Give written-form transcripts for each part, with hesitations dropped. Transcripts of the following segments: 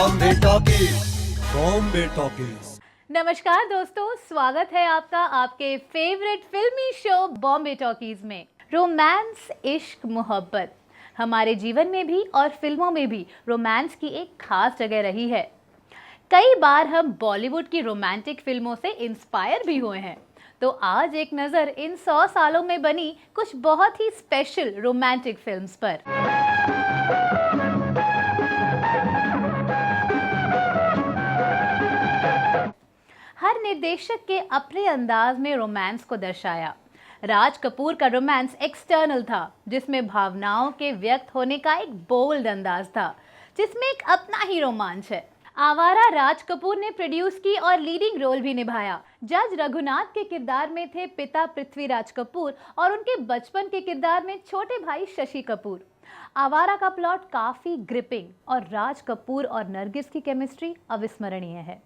Bombay talkies, Bombay talkies. नमस्कार दोस्तों, स्वागत है आपका आपके फेवरेट फिल्मी शो बॉम्बे टॉकीज में। रोमांस, इश्क, मोहब्बत हमारे जीवन में भी और फिल्मों में भी रोमांस की एक खास जगह रही है। कई बार हम बॉलीवुड की रोमांटिक फिल्मों से इंस्पायर भी हुए हैं। तो आज एक नज़र इन 100 सालों में बनी कुछ बहुत ही स्पेशल रोमांटिक फिल्म्स पर। हर निर्देशक के अपने अंदाज में रोमांस को दर्शाया। राज कपूर का रोमांस एक्सटर्नल था, जिसमें भावनाओं के व्यक्त होने का एक बोल्ड अंदाज था, जिसमें एक अपना ही रोमांच है। आवारा राज कपूर ने प्रोड्यूस की और लीडिंग रोल भी निभाया। जज रघुनाथ के किरदार में थे पिता पृथ्वीराज कपूर और उनके बचपन के किरदार में छोटे भाई शशि कपूर। आवारा का प्लॉट काफी ग्रिपिंग और राज कपूर और नरगिस की केमिस्ट्री अविस्मरणीय है।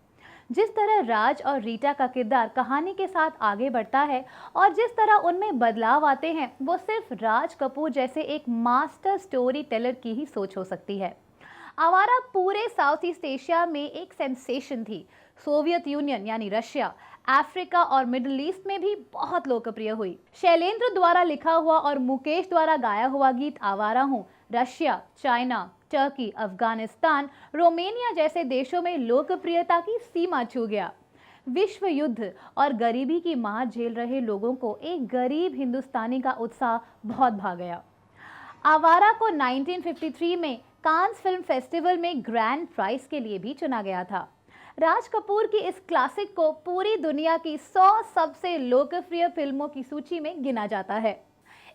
जिस तरह राज और रीटा का किरदार कहानी के साथ आगे बढ़ता है और जिस तरह उनमें बदलाव आते हैं, वो सिर्फ राज कपूर जैसे एक मास्टर स्टोरी टेलर की ही सोच हो सकती है। आवारा पूरे साउथ ईस्ट एशिया में एक सेंसेशन थी। सोवियत यूनियन यानी रशिया, अफ्रीका और मिडिल ईस्ट में भी बहुत लोकप्रिय हुई। शैलेंद्र द्वारा लिखा हुआ और मुकेश द्वारा गाया हुआ गीत आवारा हूँ Russia, China, Turkey, Afghanistan, Romania जैसे देशों में लोकप्रियता की सीमा छू गया। विश्व युद्ध और गरीबी की मार झेल रहे लोगों को एक गरीब हिंदुस्तानी का उत्साह बहुत भा गया। आवारा को 1953 में कांस फिल्म फेस्टिवल में ग्रैंड प्राइज के लिए भी चुना गया था। राज कपूर की इस क्लासिक को पूरी दुनिया की 100 सबसे लोकप्रिय फिल्मों की सूची में गिना जाता है।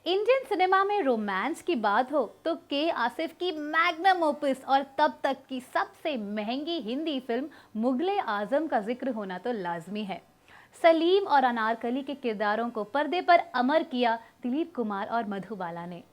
इंडियन सिनेमा में रोमांस की बात हो तो के आसिफ की मैग्नम ओपस और तब तक की सबसे महंगी हिंदी फिल्म मुगले आजम का जिक्र होना तो लाजमी है। सलीम और अनारकली के किरदारों को पर्दे पर अमर किया दिलीप कुमार और मधुबाला ने,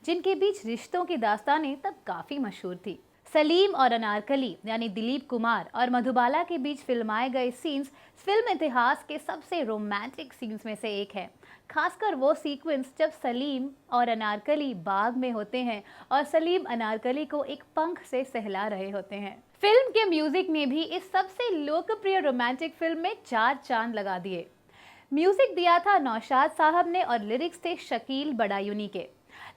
जिनके बीच रिश्तों की दास्तानें तब काफ़ी मशहूर थी। सलीम और अनारकली यानी दिलीप कुमार और मधुबाला के बीच फिल्माए गए सीन्स फिल्म इतिहास के सबसे रोमांटिक सीन्स में से एक है। खासकर वो सीक्वेंस जब सलीम और अनारकली बाग में होते हैं और सलीम अनारकली को एक पंख से सहला रहे होते हैं। फिल्म के म्यूजिक ने भी इस सबसे लोकप्रिय रोमांटिक फिल्म में 4 चांद लगा दिए। म्यूजिक दिया था नौशाद साहब ने और लिरिक्स थे शकील बडायूनी के।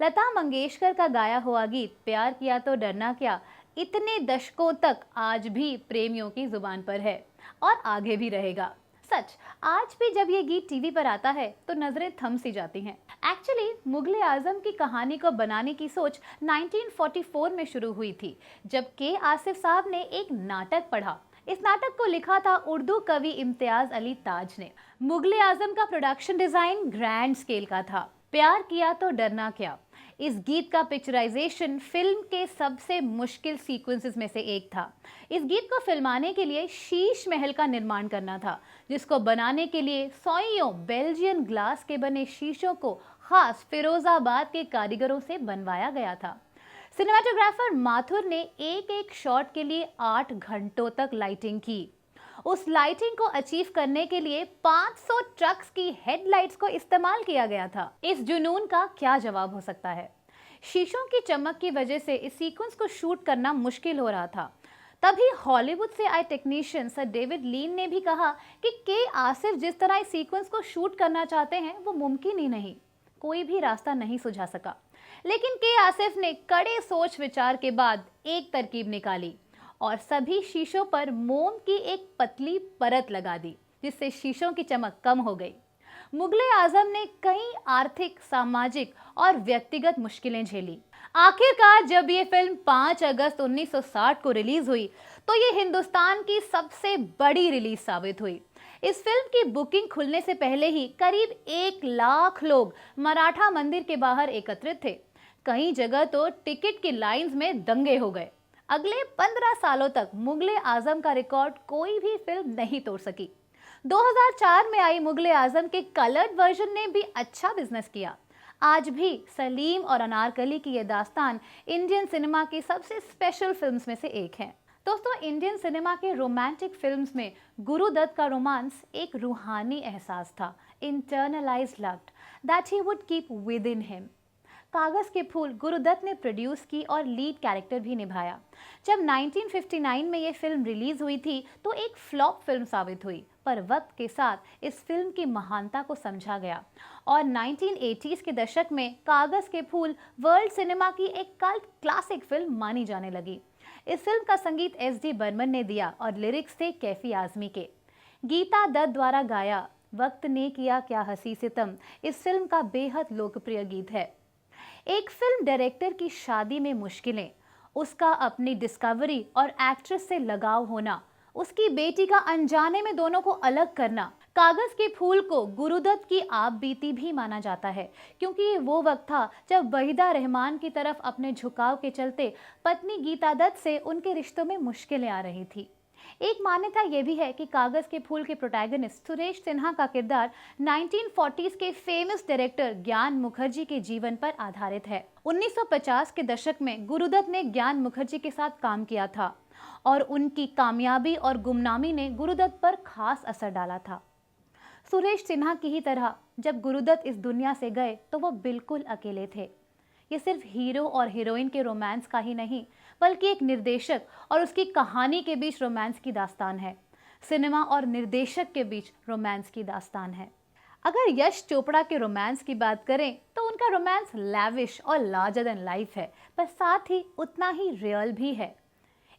लता मंगेशकर का गाया हुआ गीत प्यार किया तो डरना क्या इतने दशकों तक आज भी प्रेमियों की जुबान पर है और आगे भी रहेगा। सच, आज भी जब ये गीत टीवी पर आता है तो नजरें थम सी जाती हैं। एक्चुअली मुगले आजम की कहानी को बनाने की सोच 1944 में शुरू हुई थी, जब के आसिफ साहब ने एक नाटक पढ़ा। इस नाटक को लिखा था उर्दू कवि इम्तियाज अली ताज ने। मुगले आजम का प्रोडक्शन डिजाइन ग्रैंड स्केल का था। प्यार किया तो डरना क्या इस गीत का पिक्चराइजेशन फिल्म के सबसे मुश्किल सीक्वेंसेस में से एक था। इस गीत को फिल्माने के लिए शीश महल का निर्माण करना था, जिसको बनाने के लिए सौइयों बेल्जियन ग्लास के बने शीशों को खास फिरोजाबाद के कारीगरों से बनवाया गया था। सिनेमाटोग्राफर माथुर ने एक एक शॉट के लिए 8 घंटों तक लाइटिंग की। उस लाइटिंग को अचीव करने के लिए 500 ट्रक्स की हेडलाइट्स को इस्तेमाल किया गया था। इस जुनून का क्या जवाब हो सकता है? शीशों की चमक की वजह से इस सीक्वेंस को शूट करना मुश्किल हो रहा था। तभी हॉलीवुड से आए टेक्नीशियन सर डेविड लीन ने भी कहा कि के आसिफ जिस तरह इस सीक्वेंस को शूट करना चाहते हैं वो मुमकिन ही नहीं, कोई भी रास्ता नहीं सुझा सका। लेकिन के आसिफ ने कड़े सोच विचार के बाद एक तरकीब निकाली और सभी शीशों पर मोम की एक पतली परत लगा दी, जिससे शीशों की चमक कम हो गई। मुगले आजम ने कई आर्थिक, सामाजिक और व्यक्तिगत मुश्किलें झेली। आखिरकार जब ये फिल्म 5 अगस्त 1960 को रिलीज हुई तो ये हिंदुस्तान की सबसे बड़ी रिलीज साबित हुई। इस फिल्म की बुकिंग खुलने से पहले ही करीब 1 लाख लोग मराठा मंदिर के बाहर एकत्रित थे। कई जगह तो टिकट की लाइंस में दंगे हो गए। अगले 15 सालों तक मुगले आजम का रिकॉर्ड कोई भी फिल्म नहीं तोड़ सकी। 2004 में आई मुगले आजम के कलर्ड वर्जन ने भी अच्छा बिजनेस किया। आज भी सलीम और अनारकली की ये दास्तान इंडियन सिनेमा की सबसे स्पेशल फिल्म्स में से एक है। दोस्तों, इंडियन सिनेमा के रोमांटिक फिल्म्स में गुरुदत्त का रोमांस एक रूहानी एहसास था, internalised love that he would keep with in him. कागज के फूल गुरुदत्त ने प्रोड्यूस की और लीड कैरेक्टर भी निभाया। जब 1959 में ये फिल्म रिलीज हुई थी तो एक फ्लॉप फिल्म साबित हुई, पर वक्त के साथ इस फिल्म की महानता को समझा गया और 1980s के दशक में कागज के फूल वर्ल्ड सिनेमा की एक कल्ट क्लासिक फिल्म मानी जाने लगी। इस फिल्म का संगीत एस.डी. बर्मन ने दिया और लिरिक्स थे कैफी आजमी के। गीता दत्त द्वारा गाया वक्त ने किया क्या हंसी सितम इस फिल्म का बेहद लोकप्रिय गीत है। एक फिल्म डायरेक्टर की शादी में मुश्किलें, उसका अपनी डिस्कवरी और एक्ट्रेस से लगाव होना, उसकी बेटी का अनजाने में दोनों को अलग करना। कागज के फूल को गुरुदत्त की आप बीती भी माना जाता है, क्योंकि ये वो वक्त था जब वहीदा रहमान की तरफ अपने झुकाव के चलते पत्नी गीता दत्त से उनके रिश्तों में मुश्किलें आ रही थी। एक मान्यता यह भी है कि कागज के फूल के प्रोटैगनिस्ट सुरेश सिन्हा का किरदार 1940s के फेमस डायरेक्टर ज्ञान मुखर्जी के जीवन पर आधारित है। 1950 के दशक में गुरुदत्त ने ज्ञान मुखर्जी के साथ काम किया था और उनकी कामयाबी और गुमनामी ने गुरुदत्त पर खास असर डाला था। सुरेश सिन्हा की ही तरह जब गुरुदत्त इस दुनिया से गए तो वो बिल्कुल अकेले थे। ये सिर्फ हीरो और हीरोइन के रोमांस का ही नहीं, बल्कि एक निर्देशक और उसकी कहानी के बीच रोमांस की दास्तान है। सिनेमा और निर्देशक के बीच रोमांस की दास्तान है। अगर यश चोपड़ा के रोमांस की बात करें तो उनका रोमांस लैविश और लार्जर देन लाइफ है, पर साथ ही उतना ही रियल भी है।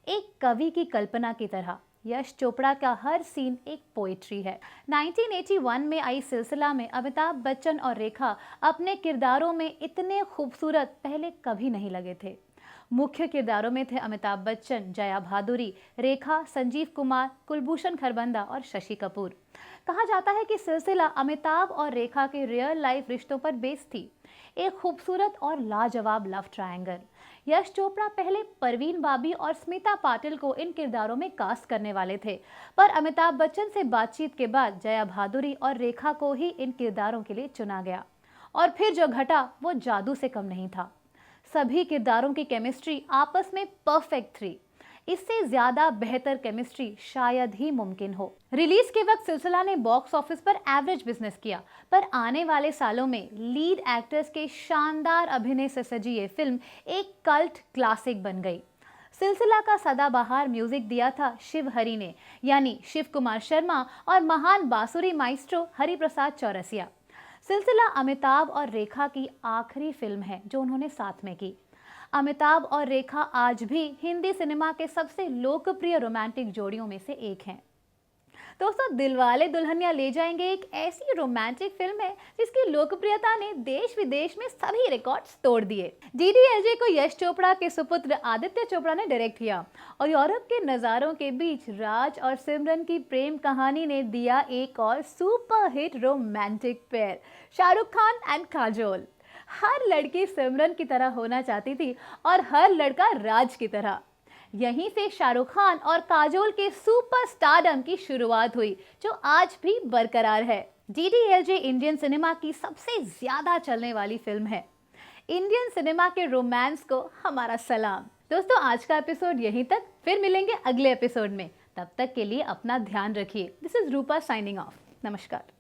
एक कवि की कल्पना की तरह यश चोपड़ा का हर सीन एक पोइट्री है। 1981 में आई सिलसिला में अमिताभ बच्चन और रेखा अपने किरदारों में इतने खूबसूरत पहले कभी नहीं लगे थे। मुख्य किरदारों में थे अमिताभ बच्चन, जया भादुरी, रेखा, संजीव कुमार, कुलभूषण खरबंदा और शशि कपूर। कहा जाता है कि सिलसिला अमिताभ और रेखा के रियल लाइफ रिश्तों पर बेस्ड थी, एक खूबसूरत और लाजवाब लव ट्रायंगल। यश चोपड़ा पहले परवीन बाबी और स्मिता पाटिल को इन किरदारों में कास्ट करने वाले थे, पर अमिताभ बच्चन से बातचीत के बाद जया भादुरी और रेखा को ही इन किरदारों के लिए चुना गया और फिर जो घटा वो जादू से कम नहीं था। सभी किरदारों की केमिस्ट्री आपस में परफेक्ट थी। इससे ज्यादा बेहतर केमिस्ट्री शायद ही मुमकिन हो। रिलीज के वक्त सिलसिला ने बॉक्स ऑफिस पर एवरेज बिजनेस किया, पर आने वाले सालों में लीड एक्टर्स के शानदार अभिनय से सजी ये फिल्म एक कल्ट क्लासिक बन गई। सिलसिला का सदाबहार म्यूजिक दिया था शिव हरि ने, यानी शिव कुमार शर्मा और महान बांसुरी माइस्ट्रो हरिप्रसाद चौरसिया। सिलसिला अमिताभ और रेखा की आखिरी फिल्म है जो उन्होंने साथ में की। अमिताभ और रेखा आज भी हिंदी सिनेमा के सबसे लोकप्रिय रोमांटिक जोड़ियों में से एक हैं। दोस्तों, दिलवाले दुल्हनिया ले जाएंगे एक ऐसी रोमांटिक फिल्म है जिसकी लोकप्रियता ने देश विदेश में सभी रिकॉर्ड्स तोड़ दिए। DDLJ को यश चोपड़ा के सुपुत्र आदित्य चोपड़ा ने डायरेक्ट किया और यूरोप के नज़ारों के बीच राज और सिमरन की प्रेम कहानी ने दिया एक और super hit romantic pair, Shahrukh Khan and Kajol. हर लड़की सिमरन की तरह होना चाहती थी और हर लड़का राज की तरह। यहीं से शाहरुख खान और काजोल के सुपर स्टारडम की शुरुआत हुई, जो आज भी बरकरार है। DDLJ इंडियन सिनेमा की सबसे ज्यादा चलने वाली फिल्म है। इंडियन सिनेमा के रोमांस को हमारा सलाम। दोस्तों, आज का एपिसोड यहीं तक, फिर मिलेंगे अगले एपिसोड में। तब तक के लिए अपना ध्यान रखिए। This is Rupa signing off. नमस्कार।